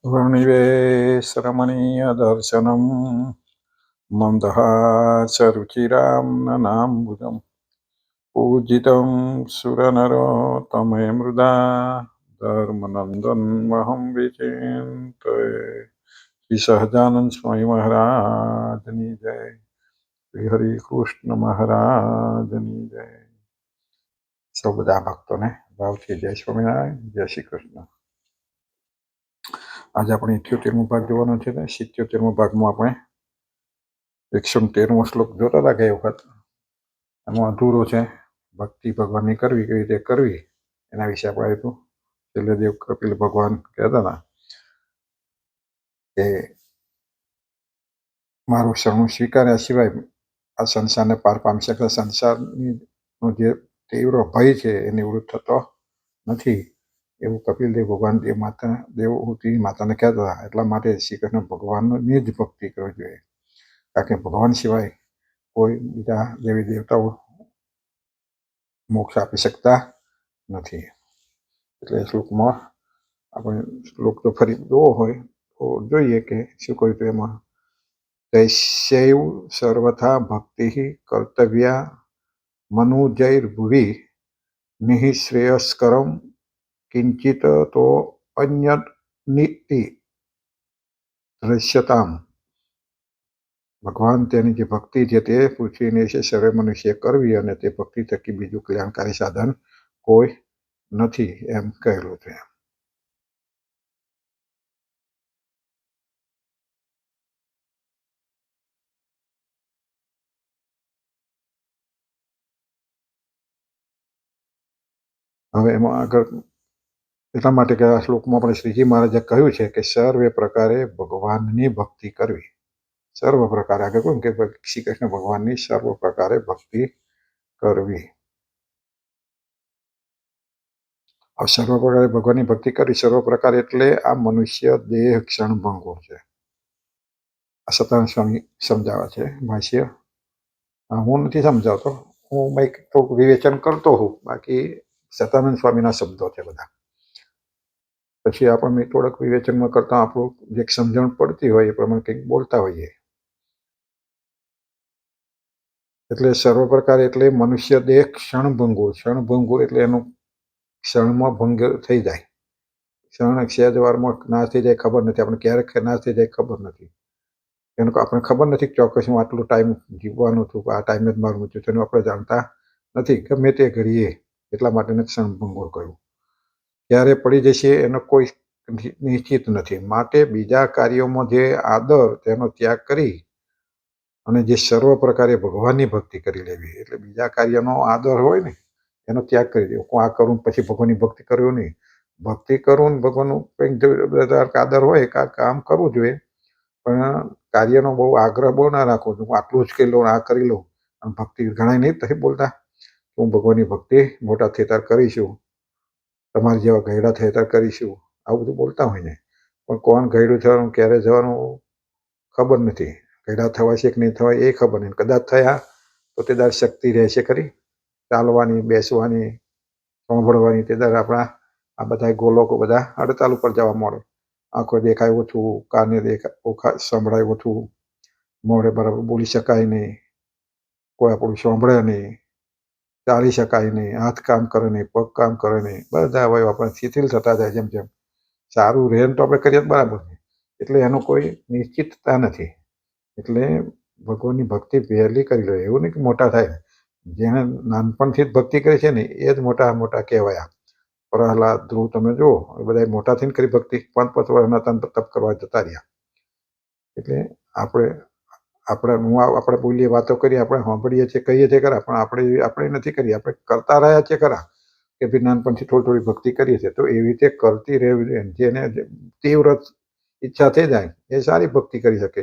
वर्णिवेशरमणीयदर्शनं मन्दहासरुचिरां ननाम्बुजं पूजितं सुरनरोत्तमे मृदा धर्मनन्दन्महं विचिन्तये। श्री सहजानंद स्वामी महाराजनी जय। श्री हरि कृष्ण महाराजनी जय। સૌ બધા ભક્તોને ભાવથી જય સ્વામિનારાયણ, જય શ્રી કૃષ્ણ। આજે આપણે 78મો ભાગ જોવાનો છે ને 77મો ભાગમાં આપણે 113મો શ્લોક જોતા હતા ગઈ વખત। એમાં અધૂરો છે, ભક્તિ ભગવાનની કરવી કેવી રીતે કરવી એના વિશે આપણે હતું। છેલ્લે દેવ કપિલ ભગવાન કહેતા હતા કે મારું શરણું સ્વીકાર્યા સિવાય આ સંસારને પાર પામી શકતા સંસારનો જે તીવ્ર ભય છે એ નિવૃત્ત થતો નથી, એવું કપિલદેવ ભગવાન દેવહૂતિ માતાને કહેતા હતા। એટલા માટે શ્રી કૃષ્ણ ભગવાનની જ ભક્તિ કરવી જોઈએ, કારણ કે ભગવાન સિવાય કોઈ બીજા દેવી દેવતાઓ મોક્ષ આપી શકતા નથી। એટલે શ્લોકમાં આપણે શ્લોક તો ફરી જોવો હોય તો જોઈએ કે શું કહ્યું હતું એમાં। તૈસ્યૈવ સર્વથા ભક્તિ કર્તવ્યા મનુજૈર્ભુવિ નિઃશ્રેયસ્કરમ કિંચિત તો અન્યત નીતિ દ્રશ્યતામ। ભગવાન તેની જે ભક્તિ છે તે પૃથ્વીને છે સર્વે મનુષ્ય કરવી, અને તે ભક્તિ થકી બીજું કલ્યાણકારી સાધન કોઈ નથી એમ કહેલું છે। હવે એમાં આગળ એટલા માટે કે આ શ્લોકમાં આપણે શ્રીજી મહારાજે કહ્યું છે કે સર્વે પ્રકારે ભગવાનની ભક્તિ કરવી। સર્વ પ્રકારે આગળ કહ્યું કે શ્રી કૃષ્ણ ભગવાનની સર્વ પ્રકારે ભક્તિ કરવી। સર્વ પ્રકારે ભગવાનની ભક્તિ કરવી, સર્વ પ્રકાર એટલે આ મનુષ્ય દેહ ક્ષણભંગુર છે। આ સતાનંદ સ્વામી સમજાવે છે ભાષ્ય, હું નથી સમજાવતો, હું થોડુંક વિવેચન કરતો હું, બાકી સતાનંદ સ્વામીના શબ્દો છે બધા। પછી આપણે થોડુંક વિવેચનમાં કરતા આપણું જે સમજણ પડતી હોય એ પ્રમાણે કંઈક બોલતા હોઈએ। એટલે સર્વ પ્રકાર એટલે મનુષ્ય દેહ ક્ષણભંગુર, ક્ષણભંગુર એટલે એનું ક્ષણમાં ભંગ થઈ જાય, ક્ષણ સહેજ વારમાં નાશ થઈ જાય ખબર નથી, આપણે ક્યારેક નાશ થઈ જાય ખબર નથી, એનું આપણે ખબર નથી ચોક્કસ હું આટલું ટાઈમ જીવવાનું છું, આ ટાઈમે જ મારું મૃત્યુ થયું આપણે જાણતા નથી, ગમે તે ઘડીએ, એટલા માટે ક્ષણભંગુર કહ્યું। ક્યારે પડી જશે એનો કોઈ નિશ્ચિત નથી, માટે બીજા કાર્યોમાં જે આદર તેનો ત્યાગ કરી અને જે સર્વ પ્રકારે ભગવાનની ભક્તિ કરી લેવી। એટલે બીજા કાર્યનો આદર હોય ને એનો ત્યાગ કરી દેવો, હું આ કરું પછી ભગવાનની ભક્તિ કરવી નહીં, ભક્તિ કરું ને ભગવાનનું કંઈક આદર હોય કામ કરવું જોઈએ, પણ કાર્યનો બહુ આગ્રહ બહુ ના રાખવો, હું આટલું જ કરી લઉં, આ કરી લઉં, અને ભક્તિ ઘણા નહીં પછી બોલતા હું ભગવાનની ભક્તિ મોટા થયેતાર કરીશું, તમારી જેવા ગયડા થયેતાર કરીશું, આવું બધું બોલતા હોય ને, પણ કોણ ગયડું થવાનું ક્યારે જવાનું ખબર નથી, ગયડા થવાશે કે નહીં થવાય એ ખબર નહીં, કદાચ થયા તો તે દર શક્તિ રહેશે ખરી ચાલવાની, બેસવાની, સાંભળવાની, તે દર આપણા આ બધા ગોલોકો બધા હડતાલ ઉપર જવા મળે, આંખો દેખાય ઓછું, કાને દેખાય સંભળાય ઓછું, મોઢે બરાબર બોલી શકાય નહીં, કોઈ આપણું સાંભળે નહીં, ચાલી શકાય નહીં, હાથ કામ કરે નહીં, પગ કામ કરે નહીં, બધા અવયવ આપણે શિથિલ થતા જાય, જેમ જેમ સારું રહે તો આપણે કરીએ બરાબર, એટલે એનો કોઈ નિશ્ચિતતા નથી। એટલે ભગવાનની ભક્તિ વહેલી કરી લો, એવું નહીં કે મોટા થાય, જેને નાનપણથી જ ભક્તિ કરી છે ને એ જ મોટા મોટા કહેવાયા। પ્રહલાદ, ધ્રુવ તમે જુઓ એ બધા મોટા થઈને કરી ભક્તિ, 5-5 વર્ષના તપ કરવા જતા રહ્યા। એટલે આપણે બોલીએ, વાતો કરીએ, આપણે સાંભળીએ છીએ, કહીએ છીએ ખરા, પણ આપણે નથી કરી, આપણે કરતા રહ્યા છીએ ખરા, કે ભાઈ નાનપણથી થોડી ભક્તિ કરીએ છીએ, તો એવી રીતે કરતી રહેવી, જેને તીવ્ર ઈચ્છા થઈ જાય એ સારી ભક્તિ કરી શકે।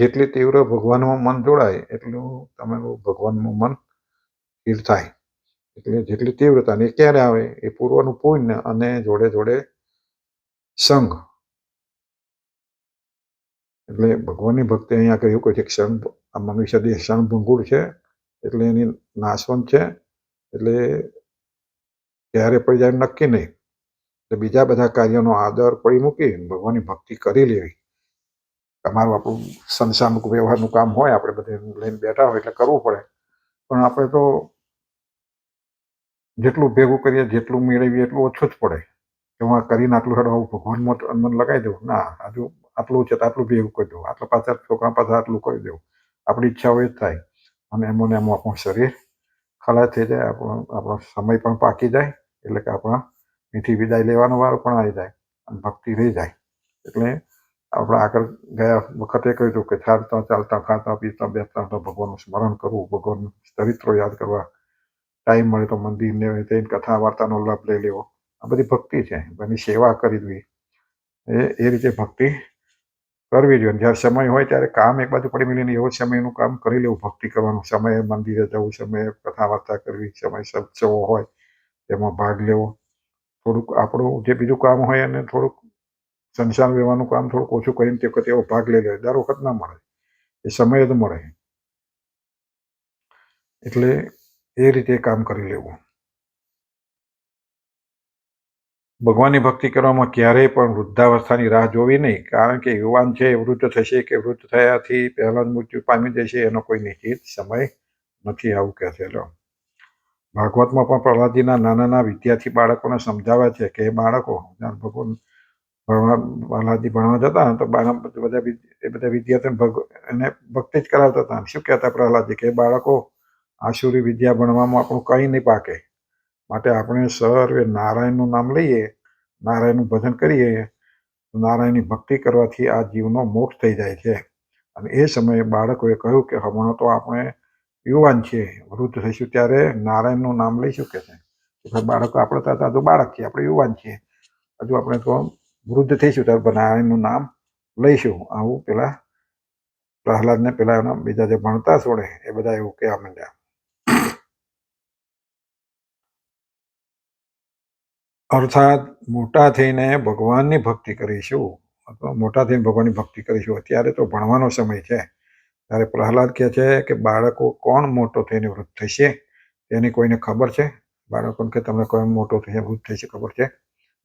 જેટલી તીવ્ર ભગવાનમાં મન જોડાય એટલું તમારું ભગવાનનું મન સ્થિર થાય। એટલે જેટલી તીવ્રતા ને ક્યારે આવે એ પૂર્વનું પુણ્ય અને જોડે જોડે સંગ। એટલે ભગવાનની ભક્તિ અહીંયા કહ્યું કે ક્ષણ આ મનુષ્ય દેહ ક્ષણભંગુર છે, એટલે એની નાશવંત છે, એટલે ક્યારે પડી જાય નક્કી નહીં, એટલે બીજા બધા કાર્યોનો આદર પડી મૂકી ભગવાનની ભક્તિ કરી લેવી. તમારું આપણું સંસારનું વ્યવહારનું કામ હોય, આપણે બધે લઈને બેઠા હોય એટલે કરવું પડે, પણ આપણે તો જેટલું ભેગું કરીએ, જેટલું મેળવીએ એટલું ઓછું જ પડે. કે હું આ કરીને આટલું હેડો આવું ભગવાનમાં મન લગાવી દઉં, ના, હજુ આટલું છે તો આટલું ભેગું કરી દઉં, આટલા પાછા છોકરા પાછા આટલું કરી દઉં. આપણી ઈચ્છાઓ એ જ થાય, અને એમાં એમાં આપણું શરીર ખલાસ થઈ જાય, આપણો સમય પણ પાકી જાય, એટલે કે આપણા અહીંથી વિદાય લેવાનો વારો પણ આવી જાય અને ભક્તિ રહી જાય. એટલે આપણે આગળ ગયા વખતે કહ્યું હતું કે ચાલતા ચાલતા, ખાતા પીતા, બેસતા તો ભગવાનનું સ્મરણ કરવું, ભગવાનનું ચરિત્રો યાદ કરવા, ટાઈમ મળે તો મંદિરને જઈને કથા વાર્તાનો લાભ લઈ લેવો. આ બધી ભક્તિ છે. એની સેવા કરવી, એ રીતે ભક્તિ કરવી જોઈએ. જ્યારે સમય હોય ત્યારે કામ એક બાજુ પડી મળીને એવો સમયનું કામ કરી લેવું, ભક્તિ કરવાનું. સમયે મંદિરે જવું, સમયે કથા વાર્તા કરવી, સમય સત્સવો હોય તેમાં ભાગ લેવો. થોડુંક આપણું જે બીજું કામ હોય એને થોડુંક સંસાર વ્યવહારનું કામ થોડુંક ઓછું કરીને તે વખતે એવો ભાગ લઈ લે. દર વખત ના મળે, એ સમય જ મળે. એટલે એ રીતે કામ કરી લેવું. ભગવાનની ભક્તિ કરવામાં ક્યારેય પણ વૃદ્ધાવસ્થાની રાહ જોવી નહીં, કારણ કે યુવાન છે એ વૃદ્ધ થશે કે વૃદ્ધ થયાથી પહેલા જ મૃત્યુ પામી જશે, એનો કોઈ નિશ્ચિત સમય નથી, આવું કહે છે. ભાગવતમાં પણ પ્રહલાદજીના નાના વિદ્યાર્થી બાળકોને સમજાવે છે કે એ બાળકો ભગવાન પ્રહલાદજી ભણવા જતા તો બધા વિદ્યાર્થીઓ એને ભક્તિ જ કરાવતા હતા. શું કહેતા પ્રહલાદજી કે બાળકો, આસુરી વિદ્યા ભણવામાં આપણું કંઈ નહીં પાકે, માટે આપણે સર્વે નારાયણનું નામ લઈએ, નારાયણનું ભજન કરીએ, નારાયણની ભક્તિ કરવાથી આ જીવનો મોક્ષ થઈ જાય છે. અને એ સમયે બાળકોએ કહ્યું કે હમણાં તો આપણે યુવાન છીએ, વૃદ્ધ થઈશું ત્યારે નારાયણનું નામ લઈશું કે છે. બાળકો આપણે તો હજુ બાળક છીએ, આપણે યુવાન છીએ, હજુ આપણે તો વૃદ્ધ થઈશું ત્યારે નારાયણનું નામ લઈશું. આવું પેલા પ્રહલાદને પેલા એના બીજા જે ભણતા છોડે એ બધા એવું કહેવા માંડ્યા. અર્થાત મોટા થઈને ભગવાનની ભક્તિ કરીશું, અથવા મોટા થઈને ભગવાનની ભક્તિ કરીશું. અત્યારે તો ભણવાનો સમય છે. ત્યારે પ્રહલાદ કહે છે કે બાળકો કોણ મોટો થઈને વૃદ્ધ થશે તેની કોઈને ખબર છે? બાળકોને કે તમને કોણ મોટો થઈને વૃદ્ધ થશે ખબર છે?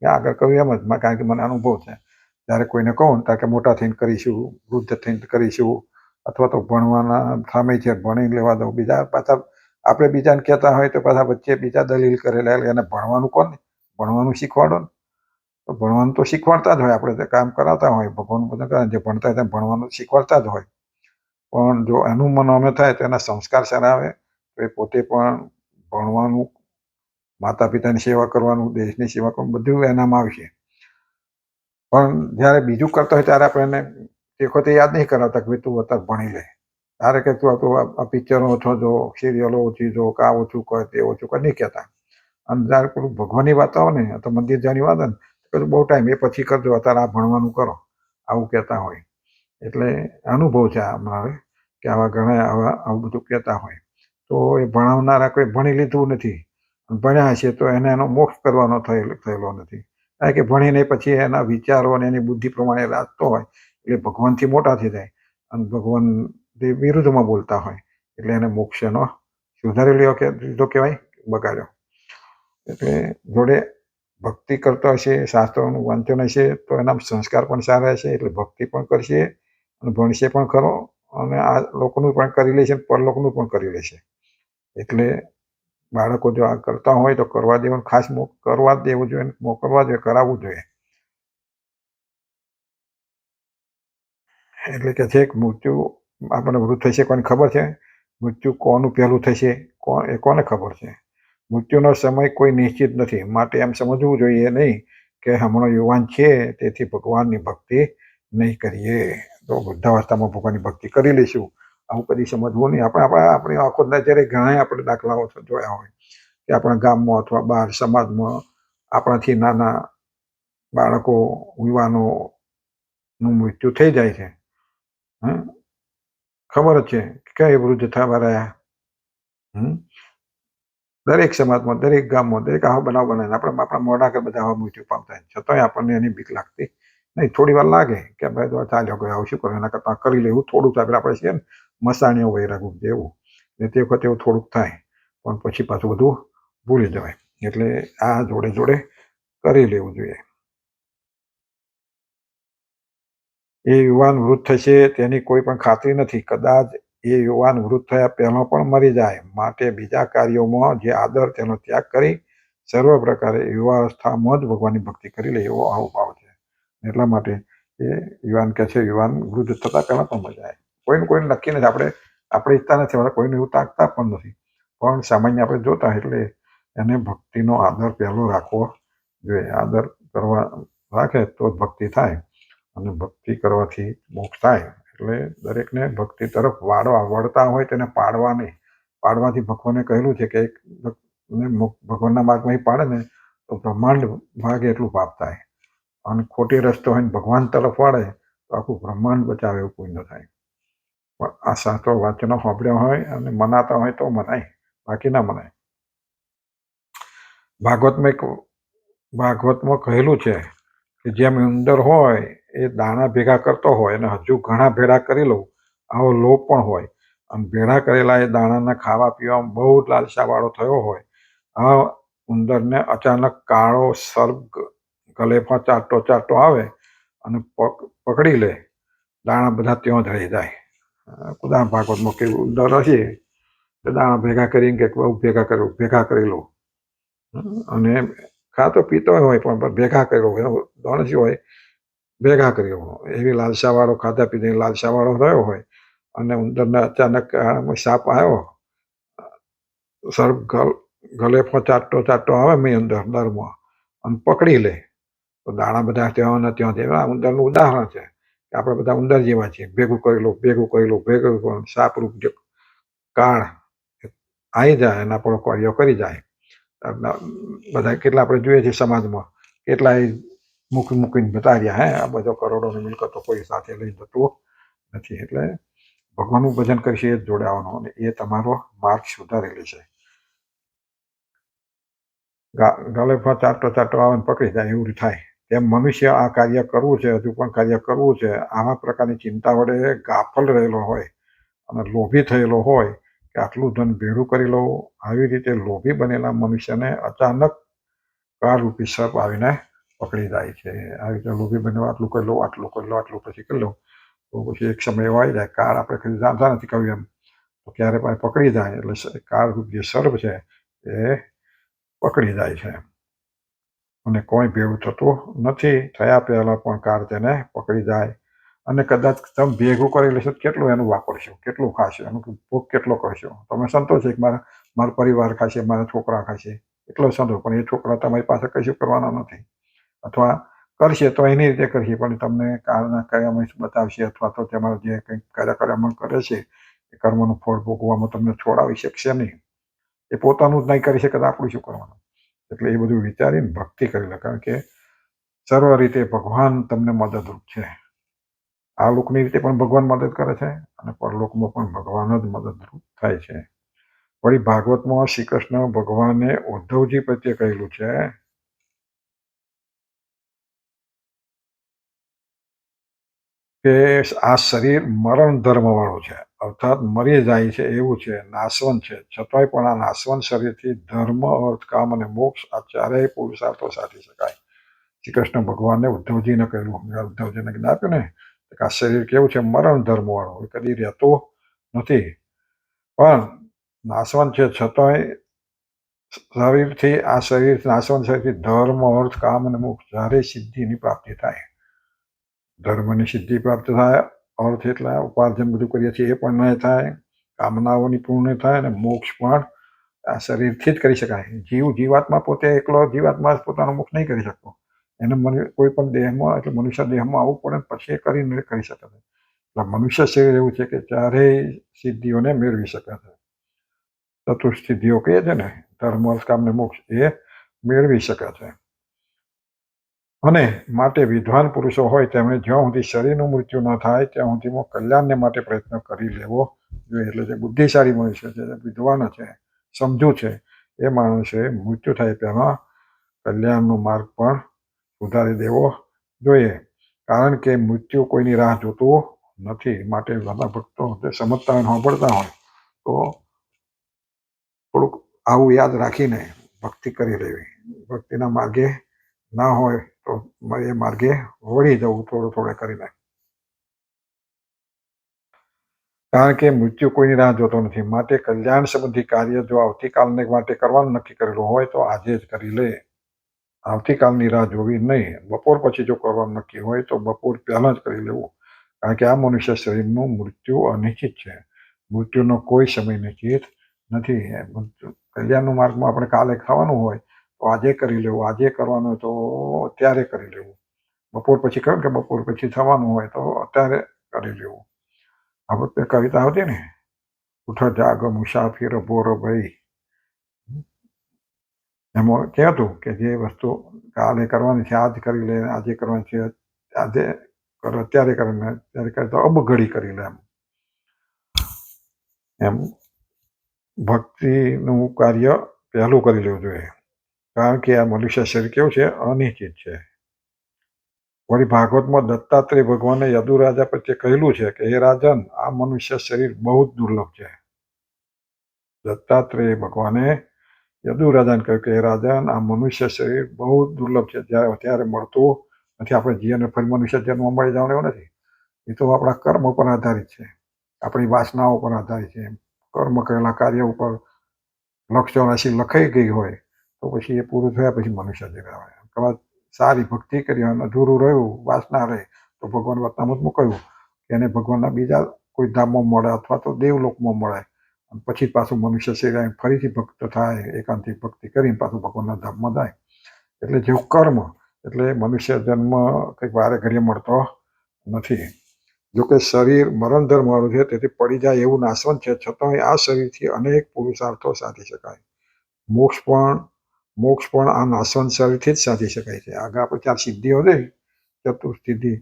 આગળ કહ્યું એમ જ, કારણ કે મને અનુભવ છે. ત્યારે કોઈને કહું ત્યારે કે મોટા થઈને કરીશું, વૃદ્ધ થઈને કરીશું, અથવા તો ભણવાના સમય છે ભણી લેવા દો. બીજા પાછા આપણે બીજાને કહેતા હોય તો પાછા વચ્ચે બીજા દલીલ કરેલા, એને ભણવાનું કોણ, ભણવાનું શીખવાડો ને. તો ભણવાનું તો શીખવાડતા જ હોય, આપણે કામ કરાવતા હોય, ભગવાનનું બધા જે ભણતા હોય ભણવાનું શીખવાડતા જ હોય. પણ જો એનું મન અમે થાય તો એના સંસ્કાર સારા આવે તો એ પોતે પણ ભણવાનું, માતા પિતાની સેવા કરવાનું, દેશની સેવા કરવાનું, બધું એનામાં આવશે. પણ જ્યારે બીજું કરતા હોય ત્યારે આપણે એને તે વખતે યાદ નહીં કરાવતા કે તું અત્યારે ભણી લે. ત્યારે કે તું આ પિક્ચરો ઓછો જો, સિરિયલો ઓછી જો, કા ઓછું કર, તે ઓછું કર, નહીં કહેતા. અને જ્યારે પેલું ભગવાનની વાત આવે ને, તો મંદિર જવાની વાત ને, તો બહુ ટાઈમ એ પછી કરજો, અત્યારે આ ભણવાનું કરો, આવું કહેતા હોય. એટલે અનુભવ છે અમારે કે આવા ઘણા આવું બધું કહેતા હોય. તો એ ભણાવનારા કોઈ ભણી લીધું નથી, ભણ્યા હશે તો એને એનો મોક્ષ કરવાનો થયેલો નથી. કારણ કે ભણીને પછી એના વિચારો અને એની બુદ્ધિ પ્રમાણે રાખતો હોય એટલે ભગવાનથી મોટા થઈ જાય, અને ભગવાન વિરુદ્ધમાં બોલતા હોય એટલે એને મોક્ષનો સુધારી લીધો કહેવાય, બગાડ્યો. એટલે જોડે ભક્તિ કરતો હશે, શાસ્ત્રોનું વાંચન હશે તો એના સંસ્કાર પણ સારા હશે, એટલે ભક્તિ પણ કરશે અને ભણશે પણ ખરો, અને આ લોકોનું પણ કરી લેશે, પરલોકનું પણ કરી લેશે. એટલે બાળકો જો આ કરતા હોય તો કરવા દેવું, ખાસ કરવા દેવું જોઈએ, મોકલવા જોઈએ, કરાવવું જોઈએ. એટલે કે છે કે મૃત્યુ આપણને વૃદ્ધ થશે કોને ખબર છે? મૃત્યુ કોનું પહેલું થશે એ કોને ખબર છે? મૃત્યુનો સમય કોઈ નિશ્ચિત નથી, માટે એમ સમજવું જોઈએ નહીં કે હમણાં યુવાન છે તેથી ભગવાનની ભક્તિ નહીં કરીએ, તો વૃદ્ધાવસ્થામાં ભગવાનની ભક્તિ કરી લઈશું, આવું કદી સમજવું નહીં. આપણી આંખો નજરે ઘણા આપણે દાખલાઓ જોયા હોય કે આપણા ગામમાં અથવા બહાર સમાજમાં આપણાથી નાના બાળકો, યુવાનોનું મૃત્યુ થઈ જાય છે. ખબર જ છે કઈ વૃદ્ધ થવા રહ્યા. દરેક સમાજમાં, દરેક ગામમાં, દરેક આવા બનાવ બને, આપણા મોઢા કે બધા આવા મૃત્યુ પામતા, છતાંય આપણને એની બીક લાગતી નહીં. થોડી વાર લાગે કે ભાઈ ચાલ્યો ગયો, આવું શું કરે, એના કરતાં કરી લેવું થોડું થાય. આપણે છીએ ને મસાણીઓ વૈરાગ જેવું, એટલે તે વખતે એવું થોડુંક થાય, પણ પછી પાછું બધું ભૂલી જવાય. એટલે આ જોડે જોડે કરી લેવું જોઈએ. એ યુવાન વૃદ્ધ થશે તેની કોઈ પણ ખાતરી નથી. કદાચ એ યુવાન વૃદ્ધ થયા પહેલાં પણ મરી જાય. માટે બીજા કાર્યોમાં જે આદર તેનો ત્યાગ કરી સર્વ પ્રકારે યુવાવસ્થામાં જ ભગવાનની ભક્તિ કરી લે એવો હાવભાવ છે. એટલા માટે એ યુવાન કહે છે યુવાન વૃદ્ધ થતા પહેલાં પણ મરી જાય. કોઈને નક્કી નથી. આપણે ઈચ્છતા નથી, કોઈને એવું તાકતા પણ નથી, પણ સામાન્ય આપણે જોતા એટલે એને ભક્તિનો આદર પહેલો રાખવો જોઈએ. આદર કરવા રાખે તો જ ભક્તિ થાય, અને ભક્તિ કરવાથી મોક્ષ થાય. એટલે દરેકને ભક્તિ તરફ વળતા હોય તેને પાડવા નહીં. પાડવાથી ભગવાને કહેલું છે કે ભગવાનના માર્ગમાં પાડે ને તો બ્રહ્માંડ ભાગે એટલું પાપ થાય, અને ખોટી રસ્તો હોય ભગવાન તરફ વાળે તો આખું બ્રહ્માંડ બચાવે એવું કોઈ ન થાય. પણ આ શાસ્ત્રો વાંચનો સાંભળ્યા હોય અને મનાતા હોય તો મનાય, બાકી ના મનાય. ભાગવતમાં કહેલું છે કે જેમ ઉંદર હોય એ દાણા ભેગા કરતો હોય અને હજુ ઘણા ભેગા કરી લઉં આવો લોભ પણ હોય, અને ભેગા કરેલા એ દાણાના ખાવા પીવામાં બહુ લાલસાવાળો થયો હોય, આ ઉંદરને અચાનક કાળો સર્પ ગલેફા ચાટતો આવે અને પકડી લે. દાણા બધા ત્યાં જ રહી જાય. ખુદા ભાગવતમાં કે ઉંદર હશે તો દાણા ભેગા કરીને કે બહુ ભેગા કરી લો, અને ખાતો પીતો હોય પણ ભેગા કર્યો એનો દોણ શું હોય ભેગા કર્યો. એવી લાલસાવાળો ખાધા પીધા લાલસાવાળો થયો હોય અને ઉંદરને અચાનક સાપ આવ્યો, સર્પ ગલેફો ચાટતો આવે મેં અંદરમાં અને પકડી લે તો દાણા બધા ત્યાં ત્યાં ઉંદરનું ઉદાહરણ છે કે આપણે બધા ઉંદર જેવા છીએ. ભેગું કરી લો સાપરૂપ કાળ આવી જાય અને આપણો કાર્યો કરી જાય. બધા કેટલા આપણે જોઈએ છીએ સમાજમાં, કેટલાય મૂકીને જતા રહ્યા. આ બધો કરોડોની મિલકતો કોઈ સાથે લઈ જતું નથી. એટલે ભગવાનનું ભજન કરશે એ જ જોડે આવવાનો, અને એ તમારો માર્ગ સુધારેલી છે. ગલેફા ચાટતો આવે પકડી જાય એવું થાય. તેમ મનુષ્ય આ કાર્ય કરવું છે, હજુ પણ કાર્ય કરવું છે, આવા પ્રકારની ચિંતા વડે ગાફલ રહેલો હોય અને લોભી થયેલો હોય કે આટલું ધન ભેળું કરી લો, આવી રીતે લોભી બનેલા મનુષ્યને અચાનક કાળરૂપી સર્પ આવીને પકડી જાય છે. આવી રીતે લોભી બનેલો આટલું કરી લો, આટલું પછી કરી લો, તો પછી એક સમય એવો આવી જાય કાળ આપણે કદી જાણતા નથી કહ્યું એમ, તો ક્યારે પણ પકડી જાય. એટલે કાળરૂપ જે સર્પ છે એ પકડી જાય છે, અને કોઈ ભેગું થતું નથી. થયા પહેલા પણ કાળ તેને પકડી જાય. અને કદાચ તમે ભેગું કરી લેશો કેટલું એનું વાપરશો, કેટલું ખાશો, એનો ભોગ કેટલો કરશો. તમે સંતોષ છે કે મારો પરિવાર ખાશે, મારા છોકરા ખાશે, એટલો સંતોષ. પણ એ છોકરા તમારી પાસે કશું કરવાના નથી, અથવા કરશે તો એની રીતે કરશે, પણ તમને કાળના કર્યામાં બતાવશે, અથવા તો તમારા જે કંઈક કર્યામાં કરે છે એ કર્મનું ફળ ભોગવામાં તમને છોડાવી શકશે નહીં. એ પોતાનું જ નહીં કરી શકે તો આપણું શું કરવાનું. એટલે એ બધું વિચારીને ભક્તિ કરી લે, કારણ કે સર્વ રીતે ભગવાન તમને મદદરૂપ છે. આ લોકની રીતે પણ ભગવાન મદદ કરે છે, અને પરલોકમાં પણ ભગવાન જ મદદરૂપ થાય છે. વળી ભાગવતમાં શ્રી કૃષ્ણ ભગવાને ઉદ્ધવજી પ્રત્યે કહેલું છે કે આ શરીર મરણ ધર્મ વાળું છે, અર્થાત મરી જાય છે એવું છે, નાશવંત છે. છતાંય પણ આ નાશવંત શરીરથી ધર્મ, અર્થ, કામ અને મોક્ષ આ ચારેય પુરુષાર્થો સાધી શકાય. શ્રી કૃષ્ણ ભગવાનને ઉદ્ધવજીને કહેલું. ઉદ્ધવજીને જ્ઞાન આપ્યું ને કે આ શરીર કેવું છે, મરણ ધર્મ વાળું, કદી રહેતું નથી, પણ નાશવંત છે. છતાંય આ શરીર નાશવંત શરીરથી ધર્મ, અર્થ, કામ અને મોક્ષ ચારે સિદ્ધિની પ્રાપ્તિ થાય. ધર્મની સિદ્ધિ પ્રાપ્ત થાય, અર્થ એટલે ઉપાર્જન બધું કરીએ છીએ એ પણ નહીં થાય, કામનાઓની પૂર્ણ થાય, અને મોક્ષ પણ આ શરીરથી જ કરી શકાય. જીવાત્મા પોતે એકલો જીવાત્મા પોતાનો મોક્ષ નહીં કરી શકતો. એને કોઈ પણ દેહમાં, એટલે મનુષ્ય દેહમાં આવવું પડે, પછી કરીને કરી શકે છે. એટલે મનુષ્ય શરીર એવું છે કે ચારેય સિદ્ધિઓને મેળવી શકે છે. ચતુર્સિદ્ધિઓ કહે છે ને, ધર્મ, અર્થ, કામ ને મોક્ષ, એ મેળવી શકે છે. અને માટે વિદ્વાન પુરુષો હોય તેમણે જ્યાં સુધી શરીરનું મૃત્યુ ન થાય ત્યાં સુધીમાં કલ્યાણને માટે પ્રયત્ન કરી લેવો જોઈએ. એટલે જે બુદ્ધિશાળી મનુષ્ય છે, જે વિદ્વાન છે, સમજુ છે, એ માણસે મૃત્યુ થાય પહેલાં કલ્યાણનો માર્ગ પણ સુધારી દેવો જોઈએ. કારણ કે મૃત્યુ કોઈની રાહ જોતું નથી. માટે બધા ભક્તો જે સમજતા હોય, સાંભળતા હોય તો થોડુંક આવું યાદ રાખીને ભક્તિ કરી લેવી. ભક્તિના માર્ગે ના હોય તો એ માર્ગે વળી જવું થોડે કરીને. કારણ કે મૃત્યુ કોઈની રાહ જોતો નથી, માટે કલ્યાણ સંબંધી કાર્ય જો આવતીકાલને માટે કરવાનું નક્કી કરેલું હોય તો આજે જ કરી લે. આવતીકાલની રાહ જોવી નહીં. બપોર પછી જો કરવાનું નક્કી હોય તો બપોર પહેલાં જ કરી લેવું. કારણ કે આ મનુષ્ય શરીરનું મૃત્યુ અનિશ્ચિત છે. મૃત્યુનો કોઈ સમય નિશ્ચિત નથી. કલ્યાણનો માર્ગમાં આપણે કાલે થવાનું હોય તો આજે કરી લેવું. આજે કરવાનું હોય તો અત્યારે કરી લેવું. બપોર પછી કહ્યું કે બપોર પછી થવાનું હોય તો અત્યારે કરી લેવું. આપણે કવિતા આવતી ને, ઉઠો જાગ મુસાફિર બોર ભાઈ, એમાં કહેતું કે જે વસ્તુ કાલે કરવાની છે આજ કરી લે, આજે કરવાની છે આજે કરો, અત્યારે કરીને ત્યારે કરે તો અબઘડી કરી લે. એમ ભક્તિનું કાર્ય પહેલું કરી લેવું જોઈએ. કારણ કે આ મનુષ્ય શરીર કેવું છે, અનિશ્ચિત છે. વળી ભાગવતમાં દત્તાત્રેય ભગવાને યદુ રાજા પ્રત્યે કહેલું છે કે હે રાજન, આ મનુષ્ય શરીર બહુ જ દુર્લભ છે. દત્તાત્રેય ભગવાને યદુ રાજાને કહ્યું કે હે રાજન, આ મનુષ્ય શરીર બહુ દુર્લભ છે. ત્યારે મળતું નથી. આપણે જીવનને ફરી મનુષ્ય જન્મ મળી જવાનું એવું નથી. એ તો આપણા કર્મ ઉપર આધારિત છે, આપણી વાસનાઓ પર આધારિત છે. કર્મ કરેલા કાર્ય ઉપર લક્ષ રાશિ લખાઈ ગઈ હોય તો પછી એ પૂરું થયા પછી મનુષ્ય જન્મ આવે. કદાચ સારી ભક્તિ કરી અને અધૂરું રહ્યું, વાસના રહે, તો ભગવાન વતનામતમાં કહ્યું કે એને ભગવાનના બીજા કોઈ ધામમાં મળે અથવા તો દેવલોકમાં મળે. પછી પાછું મનુષ્ય શરીર ફરીથી ભક્ત થાય, એકાંતિક ભક્તિ કરીને પાછું ભગવાનના ધામમાં જાય. એટલે જેવું કર્મ, એટલે મનુષ્ય જન્મ કંઈક વારે ઘડીએ મળતો નથી. જોકે શરીર મરણ ધર્મવાળું છે, તેથી પડી જાય એવું નાશવંત છે, છતાંય આ શરીરથી અનેક પુરુષાર્થો સાધી શકાય. મોક્ષ પણ આ નાશવંત શરીરથી જ સાધી શકાય છે. આગળ આપણે 4 સિદ્ધિઓ છે, ચતુર્સિદ્ધિ,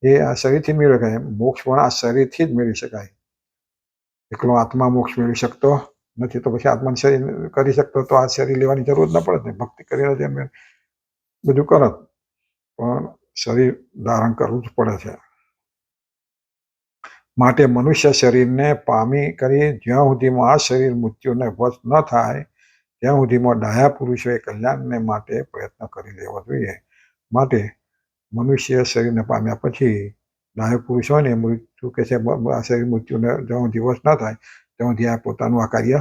એ આ શરીરથી મેળવી શકાય. મોક્ષ પણ આ શરીરથી જ મેળવી શકાય. એકલો આત્મા મોક્ષ મેળવી શકતો નથી, તો પછી આત્માનું શરીર કરી શકતો તો આ શરીર લેવાની જરૂર ન પડે ને. ભક્તિ કરીને જેમ બધું કરત, પણ શરીર ધારણ કરવું જ પડે છે. માટે મનુષ્ય શરીરને પામી કરી જ્યાં સુધીમાં આ શરીર મૃત્યુને વશ ન થાય ત્યાં સુધીમાં ડાયા પુરુષોએ કલ્યાણને માટે પ્રયત્ન કરી લેવો જોઈએ. માટે મનુષ્ય શરીરને પામ્યા પછી ડાયા પુરુષ હોય ને, મૃત્યુ કે છે આ શરીર મૃત્યુને જ્યાં સુધી વશ ન થાય ત્યાં સુધી આ પોતાનું આ કાર્ય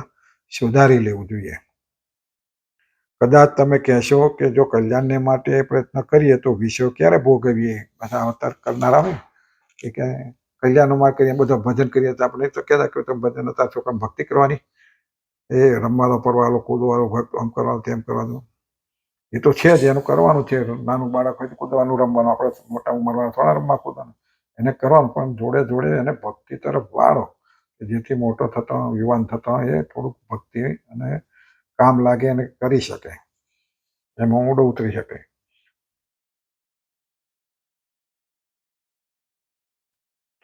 સુધારી લેવું જોઈએ. કદાચ તમે કહેશો કે જો કલ્યાણને માટે પ્રયત્ન કરીએ તો વિષયો ક્યારે ભોગવીએ. પાછા અવતાર કરનારા હોય કે કલ્યાણનો માર્ગ કરીએ, બધા ભજન કરીએ તો આપણે તો કહેતા કે તમે ભજન હતા છોકરા ભક્તિ કરવાની, એ રમવાનો પરવાલો કૂદવાનો ભક્ત આમ કરવાનું તેમ કરવાનું, એ તો છે જ, એનું કરવાનું છે. નાનું બાળક હોય તો કૂદવાનું રમવાનું, આપણે મોટા ઉંમરમાં થોડા રમવા કૂદવાનું, એને કરવાનું. પણ જોડે જોડે એને ભક્તિ તરફ વાળો, જેથી મોટો થતો યુવાન થતો એ થોડુંક ભક્તિ અને કામ લાગે અને કરી શકે, એમાં ઊંડો ઉતરી શકે.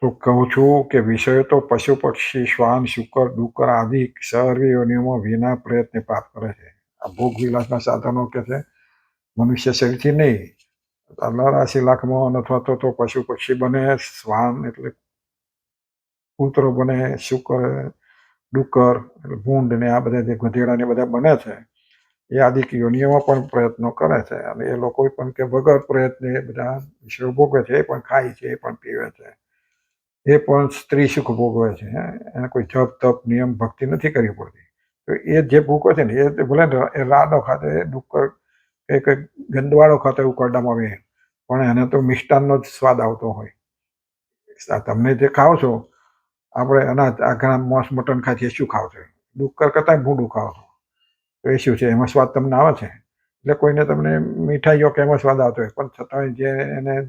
તો કહું છું કે વિષયો તો પશુ પક્ષી શ્વાન શુકર ડુક્કર આદિ સર્વ યોનિઓમાં વિના પ્રયત્ને પ્રાપ્ત કરે છે. આ ભોગ વિલાસના સાધનો કે છે મનુષ્ય શરીરથી નહીં, 84 લાખમાં અથવા તો પશુ પક્ષી બને, શ્વાન એટલે કૂતરો બને, શુકર ડુક્કર એટલે ભૂંડ ને આ બધા જે ગધેડા ને બધા બને છે, એ આદિક યોનિઓમાં પણ પ્રયત્નો કરે છે. અને એ લોકો પણ કે વગર પ્રયત્ને બધા વિષયો ભોગવે છે, એ પણ ખાય છે, એ પણ પીવે છે, એ પણ સ્ત્રી સુખ ભોગવે છે. એને કોઈ જપ તપ નિયમ ભક્તિ નથી કરવી પડતી. તો એ જે ભૂખો છે ને, એ ભલે એ રાડો ખાતે ડુક્કર કે ગંદવાડો ખાતે ઉકરડામાં આવે, પણ એને તો મિષ્ટાનનો જ સ્વાદ આવતો હોય. તમને જે ખાઓ છો, આપણે અનાજ આ ઘણા માંસ મટન ખાય છે, શું ખાવ છો? ડુક્કર કરતાં ભૂંડું ખાઓ છો, તો એ શું છે, એમાં સ્વાદ તમને આવે છે. એટલે કોઈને તમને મીઠાઈઓ કે એમાં સ્વાદ આવતો હોય, પણ છતાંય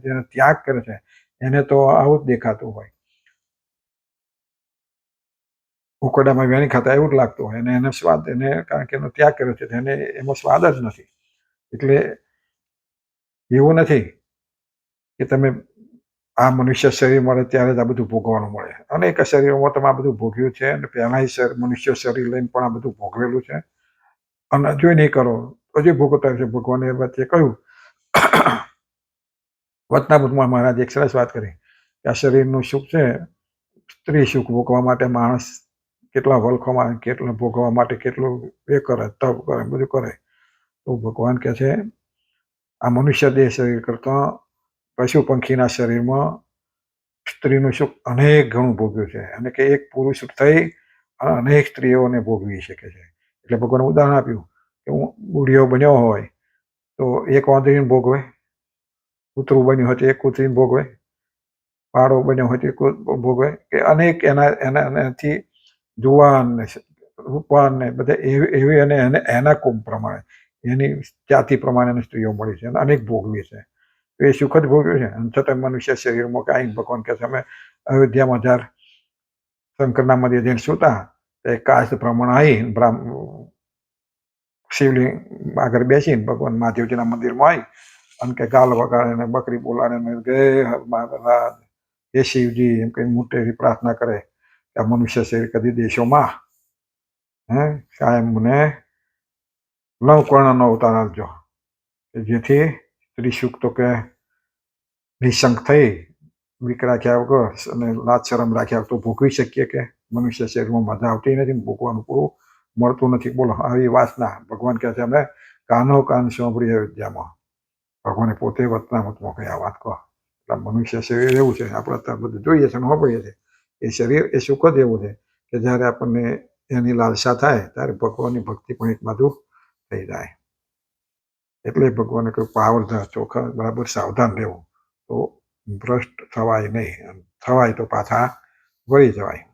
જેને ત્યાગ કરે છે એને તો આવું જ દેખાતું હોય. ઉકરડામાં વેણી ખાતા એવું જ લાગતું હોય, અને એને સ્વાદ, એને કારણ કે એનો ત્યાગ કર્યો છે એને એમાં સ્વાદ જ નથી. એટલે એવું નથી કે તમે આ મનુષ્ય શરીર મળે ત્યારે જ આ બધું ભોગવાનું મળે. અનેક શરીરોમાં તમે આ બધું ભોગવ્યું છે, અને પહેલાંય મનુષ્ય શરીર લઈને પણ આ બધું ભોગવેલું છે, અને હજુ નહીં કરો હજુ ભોગવતા છે. ભગવાને વચ્ચે કહ્યું વતનામૃતમાં મહારાજ એક સરસ વાત કરી કે આ શરીરનું સુખ છે, સ્ત્રી સુખ ભોગવા માટે માણસ કેટલા વલખોમાં, કેટલા ભોગવવા માટે કેટલું એ કરે, તપ કરે, બધું કરે. તો ભગવાન કહે છે આ મનુષ્ય દેહ શરીર કરતાં પશુ પંખીના શરીરમાં સ્ત્રીનું સુખ અનેક ગણું ભોગવ્યું છે, અને કે એક પુરુષ થઈ અનેક સ્ત્રીઓને ભોગવી શકે છે. એટલે ભગવાને ઉદાહરણ આપ્યું કે હું બુઢિયો બન્યો હોય તો એક વાંદરીને ભોગવે, કૂતરું બન્યું હોય તો એક કૂતરીને ભોગવે, પાડો બન્યો હોય તો એક ભોગવે, કે અનેક એનાથી જુવાન ને રૂપાન ને બધા એવી અને એના કુંભ પ્રમાણે એની જાતિ પ્રમાણે સ્ત્રીઓ મળી છે અને અનેક ભોગવી છે. તો એ સુખ જ ભોગવ્યું છે, અને છતાં મનુષ્ય શરીરમાં કાંઈ ભગવાન કહે છે અમે અયોધ્યામાં જ્યારે શંકરના મંદિરે જઈને સૂતા એ કાસ્ટ પ્રમાણે આવી શિવલિંગ આગળ બેસીને ભગવાન મહાદેવજીના મંદિરમાં આવી અને કે ગાલ વગાડે ને બકરી બોલાડે ને કે મહારાજ હે શિવજી એમ કઈ મોટેથી પ્રાર્થના કરે કે આ મનુષ્ય શરીર કદી દેશોમાં કાયમ મને લવકર્ણનો અવતાર આપજો, કે જેથી સ્ત્રી સુખ તો કે નિશંક થઈ બીક રાખ્યા વગર અને લાજ શરમ રાખ્યા તો ભોગવી શકીએ. કે મનુષ્ય શરીરમાં મજા આવતી નથી, ભોગવાનું પૂરું મળતું નથી. બોલો આવી વાસના ભગવાન કહે છે અમે કાનો કાન સાંભળી અયોધ્યામાં. ભગવાને પોતે વતનામતમાં કયા વાત કહો. એટલે મનુષ્ય શરીર એવું છે, આપણે અત્યારે બધું જોઈએ છે અને સાંભળીએ છીએ. એ શરીર એ સુખ જ એવું છે કે જ્યારે આપણને એની લાલસા થાય ત્યારે ભગવાનની ભક્તિ પણ એક બાજુ થઈ જાય. એટલે ભગવાને કહ્યું પાવરધા ચોખા બરાબર સાવધાન રહેવું, તો ભ્રષ્ટ થવાય નહીં, થવાય તો પાછા વળી જવાય.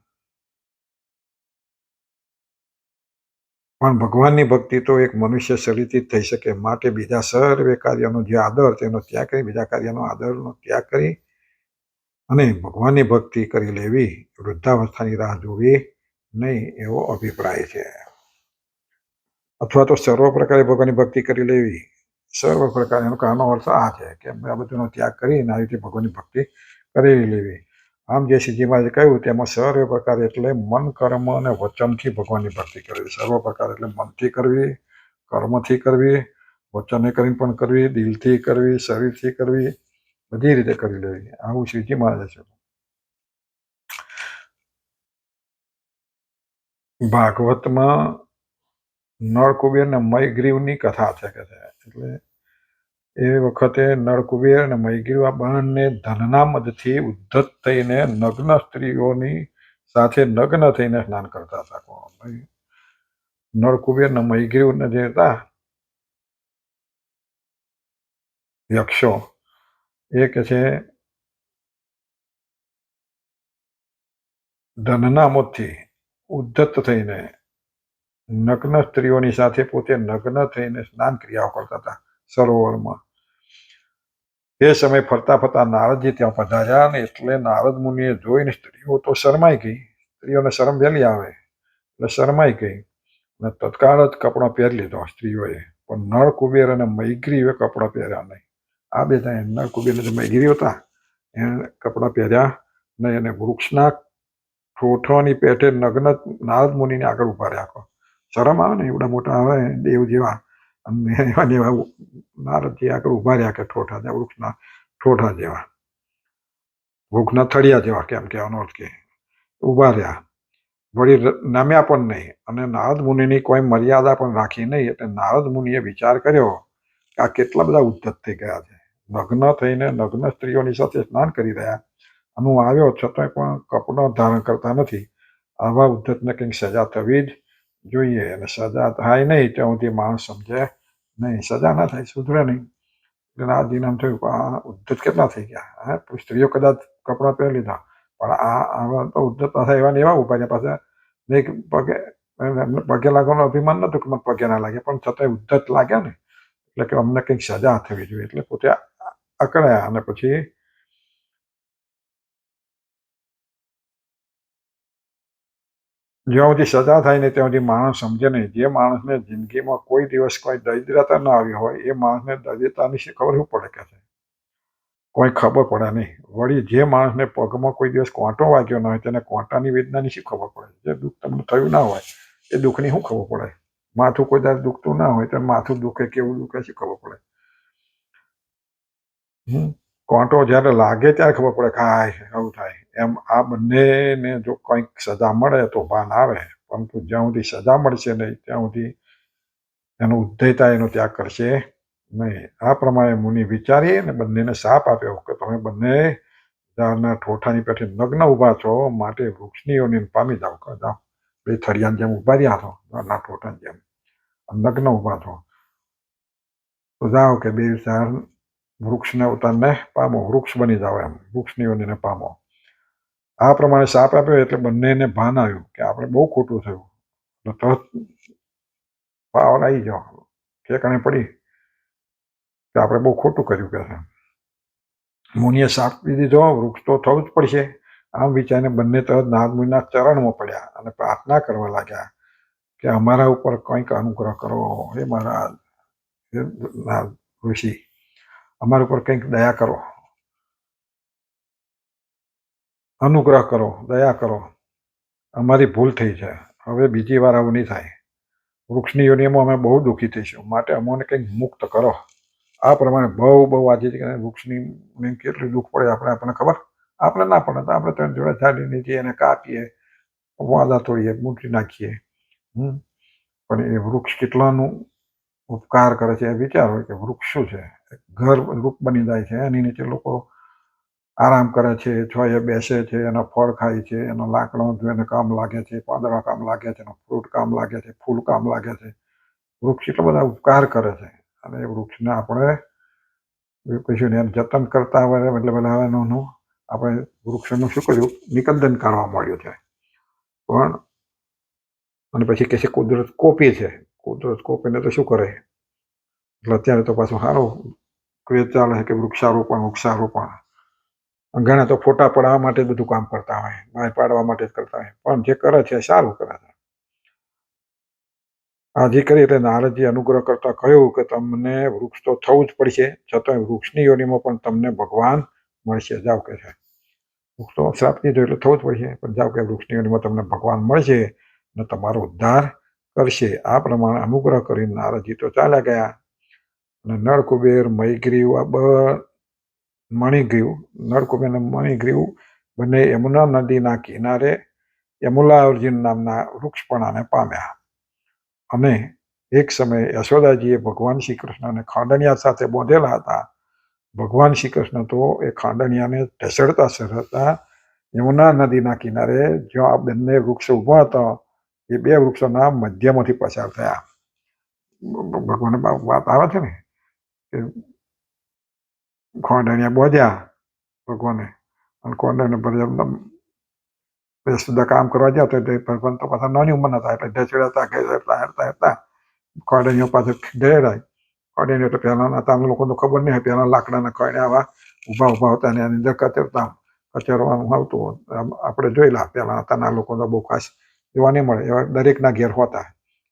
પણ ભગવાનની ભક્તિ તો એક મનુષ્ય શરીરથી જ થઈ શકે. માટે બીજા સર્વે કાર્યનો જે આદર તેનો ત્યાગ કરી, બીજા કાર્યનો આદરનો ત્યાગ કરી અને ભગવાનની ભક્તિ કરી લેવી, વૃદ્ધાવસ્થાની રાહ જોવી નહીં, એવો અભિપ્રાય છે. અથવા તો સર્વ પ્રકારે ભગવાનની ભક્તિ કરી લેવી. સર્વ પ્રકાર એનો કારનો અર્થ આ છે કે આ બધુંનો ત્યાગ કરીને આવી રીતે ભગવાનની ભક્તિ કરી લેવી. આમ જે શ્રીજી મહારાજે કહ્યું તેમાં સર્વ પ્રકાર એટલે મન, કર્મ અને વચનથી ભગવાનની ભક્તિ કરવી. સર્વ પ્રકાર એટલે મનથી કરવી, કર્મથી કરવી, વચને કરીને પણ કરવી, દિલથી કરવી, શરીરથી કરવી, બધી રીતે કરી લેવી. આવું શ્રીજી મહારાજે છે. ભાગવતમાં નળકુબેર ને મયગ્રીવની કથા છે કે છે. એટલે એ વખતે નળકુબેર અને મયગ્રીવ આ બંને ધનના મદથી ઉદ્ધત થઈને નગ્ન સ્ત્રીઓની સાથે નગ્ન થઈને સ્નાન કરતા હતા. નળકુબેર ને મયગ્રીવ ને જે હતા યક્ષો, એ કે છે ધનના મોહથી ઉદ્ધત થઈને નગ્ન સ્ત્રીઓની સાથે પોતે નગ્ન થઈને સ્નાન ક્રિયાઓ કરતા હતા સરોવરમાં. એ સમય ફરતા ફરતા નારદજી ત્યાં પધાર્યા, અને એટલે નારદ મુનિએ જોઈને સ્ત્રીઓ તો શરમાઈ ગઈ. સ્ત્રીઓને શરમ વહેલી આવે એટલે શરમાઈ ગઈ અને તત્કાળ જ કપડાં પહેરી લીધો સ્ત્રીઓએ. પણ નળ કુબેર અને મૈગ્રીવે કપડાં પહેર્યા નહીં. આ બે નળ કુબેર જે મૈગ્રીવ હતા એને કપડાં પહેર્યા નહીં, અને વૃક્ષના ઠોઠવાની પેઠે નગ્ન નારદ મુનિને આગળ ઉભા રહ્યા. શરમ આવે ને, એવડા મોટા આવે દેવ જેવા, અને એવા નારદજી આગળ ઉભા રહ્યા કે ઠોઠા વૃક્ષના ઠોઠા જેવા, વૃક્ષના થળિયા જેવા, કેમ કહેવાનો અર્થ કે ઉભા રહ્યા. વળી નમ્યા પણ નહીં, અને નારદ મુનિની કોઈ મર્યાદા પણ રાખી નહીં. એટલે નારદ મુનિએ વિચાર કર્યો કે આ કેટલા બધા ઉદ્ધત થઈ ગયા છે, નગ્ન થઈને નગ્ન સ્ત્રીઓની સાથે સ્નાન કરી રહ્યા, અને હું આવ્યો છતાંય પણ કપડાં ધારણ કરતા નથી. આવા ઉદ્ધતને કંઈક સજા થવી જ જોઈએ, અને સજા થાય નહીં ત્યાં સુધી માણસ સમજે નહીં, સજા ના થાય સુધરે નહીં. એટલે નારદજીને આમ થયું કે આ ઉદ્ધત કેટલા થઈ ગયા. સ્ત્રીઓ કદાચ કપડાં પહેરી લીધા, પણ આવા તો ઉદ્ધત પાછા એવા ને એવા ઉભા રહ્યા. પાછા નહીં પગે પગે લાગવાનું અભિમાન નતું કે મને પગે ના લાગે, પણ છતાંય ઉદ્ધત લાગ્યા ને, એટલે કે અમને કંઈક સજા થવી જોઈએ. એટલે પોતે અકળાયા, અને પછી જ્યાં સુધી સજા થાય ને ત્યાં સુધી માણસ સમજે નહીં. જે માણસને જિંદગીમાં કોઈ દિવસ કોઈ દરિદ્રતા ના આવી હોય એ માણસને દરિદ્રતાની ખબર શું પડે કે છે, કોઈ ખબર પડે નહીં. વળી જે માણસને પગમાં કોઈ દિવસ કોંટો વાગ્યો ના હોય તેને કોંટાની વેદનાની શી ખબર પડે. જે દુઃખ તમને થયું ના હોય એ દુઃખની શું ખબર પડે. માથું કોઈ દર દુખતું ના હોય તો માથું દુખે, કેવું દુખે શી ખબર પડે. કોંટો જ્યારે લાગે ત્યારે ખબર પડે કે હા આવું થાય. એમ આ બંનેને જો કંઈક સજા મળે તો ભાન આવે, પરંતુ જ્યાં સુધી સજા મળશે નહીં ત્યાં સુધી એનો ઉદ્ધયતા એનો ત્યાગ કરશે નહીં. આ પ્રમાણે મુનિ વિચારી અને બંનેને શાપ આપ્યો કે તમે બંને ઝાડના ઠોઠાની પેઠે નગ્ન ઊભા છો, માટે વૃક્ષની યોનિને પામી જાઓ. જાઓ, બે થળિયાની જેમ ઊભા રહ્યા છો, ઝાડના ઠોઠાની જેમ નગ્ન ઊભા છો, તો જાઓ કે બે ઝાડ વૃક્ષને અવતારને પામો, વૃક્ષ બની જાઓ, એમ વૃક્ષની યોનિને પામો. આ પ્રમાણે શાપ આપ્યો એટલે બંનેને ભાન આવ્યું કે આપણે બહુ ખોટું થયું. તરત પાવર આવી ગયો, ઠેકાણે પડી કે આપણે બહુ ખોટું કર્યું કે છે. મુનિએ શાપ દીધો, વૃક્ષ તો થવું જ પડશે. આમ વિચારીને બંને તરત નારદ મુનિના ચરણમાં પડ્યા અને પ્રાર્થના કરવા લાગ્યા કે અમારા ઉપર કંઈક અનુગ્રહ કરો, હે મહારાજ, હે નારદ ઋષિ, અમારા ઉપર કંઈક દયા કરો, અનુગ્રહ કરો, દયા કરો, અમારી ભૂલ થઈ છે, હવે બીજી વાર આવું નહીં થાય. વૃક્ષની યોનિમાં અમે બહુ દુઃખી થઈશું, માટે અમને કંઈક મુક્ત કરો. આ પ્રમાણે બહુ આજે વૃક્ષની કેટલું દુઃખ પડે આપણને ખબર. આપણે ના પડે તો આપણે ત્રણ જોડે ચાલી નીચે એને કાપીએ, વાદા તોડીએ, મૂકી નાખીએ. પણ એ વૃક્ષ કેટલાનું ઉપકાર કરે છે એ વિચારો કે વૃક્ષ શું છે, ઘર રૂપ બની જાય છે. એની નીચે લોકો આરામ કરે છે, છોએ બેસે છે, એના ફળ ખાય છે, એના લાકડો એને કામ લાગે છે, પાંદડા કામ લાગે છે, એનો ફ્રૂટ કામ લાગે છે, ફૂલ કામ લાગે છે. વૃક્ષ એટલા બધા ઉપકાર કરે છે અને એ વૃક્ષને આપણે કશું એને જતન કરતા હોય મતલબ એનું આપણે વૃક્ષનું શું કર્યું, નિકંદન કરવા મળ્યું છે. પણ અને પછી કે છે કુદરત કોપી છે, કુદરત કોપીને તો શું કરે. એટલે અત્યારે તો પાછું સારું ક્રેઝ ચાલે છે કે વૃક્ષારોપણ. ઘણા તો ફોટા પડાવવા માટે બધું કામ કરતા હોય, બહાર પાડવા માટે જ કરતા હોય, પણ જે કરે છે સારું કરે છે. આજી કરી એટલે નારદજી અનુગ્રહ કરતા કહ્યું કે તમને વૃક્ષ તો થવું જ પડશે, છતાં વૃક્ષની યોનિમાં પણ તમને ભગવાન મળશે. જાવ કે છે વૃક્ષ તો શ્રાપ દીધો એટલે થવું જ પડશે, પણ જાવ કે વૃક્ષની યોનિમાં તમને ભગવાન મળશે અને તમારો ઉદ્ધાર કરશે. આ પ્રમાણે અનુગ્રહ કરીને નારદજી તો ચાલ્યા ગયા અને નળકુબેર, મૈગ્રીવ, મણિગ્રીવ, નળકુબેર અને મણિગ્રીવ બંને યમુના નદીના કિનારે યમુલા અર્જુન નામના વૃક્ષપણાને પામ્યા. અને એક સમયે યશોદાજીએ ભગવાન શ્રી કૃષ્ણને ખાંડણિયા સાથે બાંધેલા હતા. ભગવાન શ્રી કૃષ્ણ તો એ ખાંડણિયાને ઢસડતા યમુના નદીના કિનારે જ્યાં આ બંને વૃક્ષો ઊભા હતા એ બે વૃક્ષોના મધ્યમાંથી પસાર થયા. ભગવાન વાત આવે છે ને કે ખાંડણિયા બોધ્યા ભગવાને, અને ખાંડણિયા યશોદા કામ કરવા ગયા તો ભગવાન તો પાછા નાની ઉંમરના હતા એટલે ઢસેડાતા હતા. ખાંડણીઓ પાછળ ઢેરાય. ખાંડણીઓ તો પહેલાના હતા લોકો તો ખબર નહીં, પહેલા લાકડાના ખાંડે આવા ઊભા હતા અને એની અંદર કચરવાનું આવતું. આપણે જોયેલા પહેલા હતા લોકો તો બહુ ખાસ જોવા નહીં મળે, એવા દરેકના ઘેર હોતા.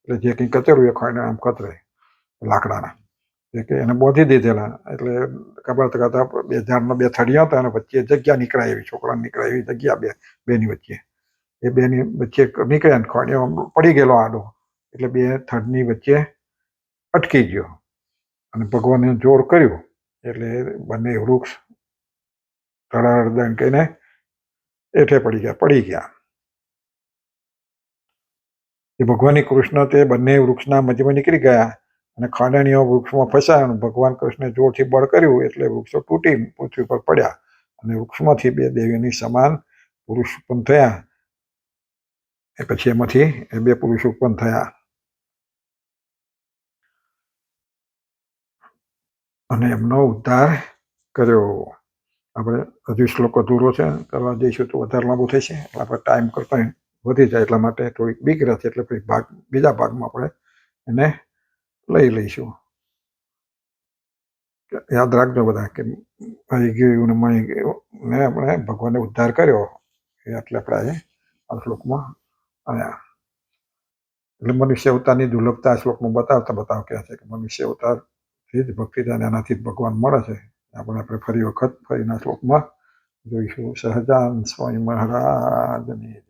એટલે જે કંઈ કચરવું એ ખાંડે આમ કચરે લાકડાના, કે એને બોધી દીધેલા. એટલે ખબર કરતા બે ઝાડના બે થડિયા હતા અને વચ્ચે જગ્યા નીકળાય એવી, છોકરા નીકળાય એવી જગ્યા બેની વચ્ચે. એ બેની વચ્ચે નીકળ્યા ને ખાંડિયો પડી ગયેલો આડો, એટલે બે થડની વચ્ચે અટકી ગયો અને ભગવાને જોર કર્યું એટલે બંને વૃક્ષ ધડાધડ કહીને એઠે પડી ગયા. એ ભગવાનની કૃષ્ણ તે બંને વૃક્ષના મધ્યમાં નીકળી ગયા અને ખાંડણીઓ વૃક્ષમાં ફસાયા અને ભગવાન કૃષ્ણે જોરથી બળ કર્યું એટલે વૃક્ષો તૂટી પૃથ્વી પર પડ્યા અને વૃક્ષમાંથી બે દેવીની સમાન પુરુષ ઉત્પન્ન થયા. એ પછી એમાંથી એ બે પુરુષો ઉત્પન્ન થયા અને એમનો ઉદ્ધાર કર્યો. આપણે હજુ શ્લોક અધૂરો છે, કરવા જઈશું તો વધારે લાંબુ થશે. આપણે ટાઈમ કરતા વધી જાય એટલા માટે થોડીક બીક રહેશે, એટલે પછી બીજા ભાગમાં આપણે એને લઈ લઈશું. યાદ રાખજો બધા કે ને આપણે ભગવાને ઉદ્ધાર કર્યો એ એટલે આપણે આ શ્લોકમાં આવ્યા. એટલે મનુષ્ય અવતારની દુર્લભતા શ્લોકમાં બતાવતા કહે છે કે મનુષ્ય અવતારથી જ ભક્તિ થાય, એનાથી જ ભગવાન મળે છે. આપણે ફરી વખત ફરીના શ્લોકમાં જોઈશું. સહજાન સ્વામી મહારાજની